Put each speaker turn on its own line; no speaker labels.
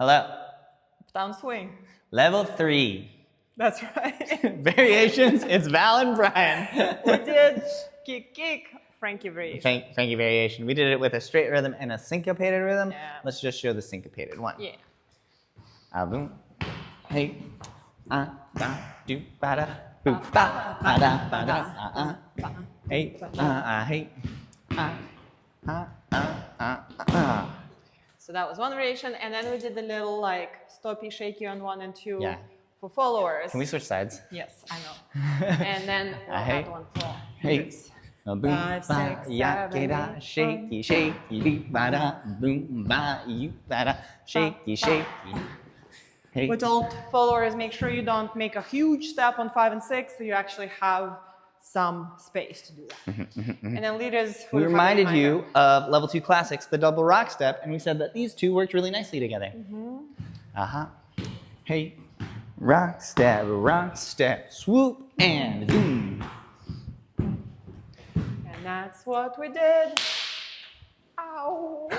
Hello.
Uptown Swing.
Level 3.
That's right.
Variations, it's Val and Brian.
We did kick, kick, Frankie variation.
Frankie variation. We did it with a straight rhythm and a syncopated rhythm.
Yeah.
Let's just show the syncopated one.
Yeah.
Boom. Hey. Da do ba da. Boom ba ba da ba da. Hey. Hey.
So that was one variation, and then we did the little like stoppy, shaky on 1 and 2
Yeah.
for followers.
Can we switch sides?
Yes, I know. And then we'll have one for
Hey.
leaders.
Boom
5, 6,
ba ya
7,
da
8,
shaky shaky doo ba da boom ba you ba da shaky shaky. Hey.
We told followers, make sure you don't make a huge step on 5 and 6, so you actually have some space to do that. And then leaders,
We reminded you of level 2 classics, the double rock step, and we said that these two worked really nicely together. Hey, rock step, swoop, and boom.
And that's what we did. Ow.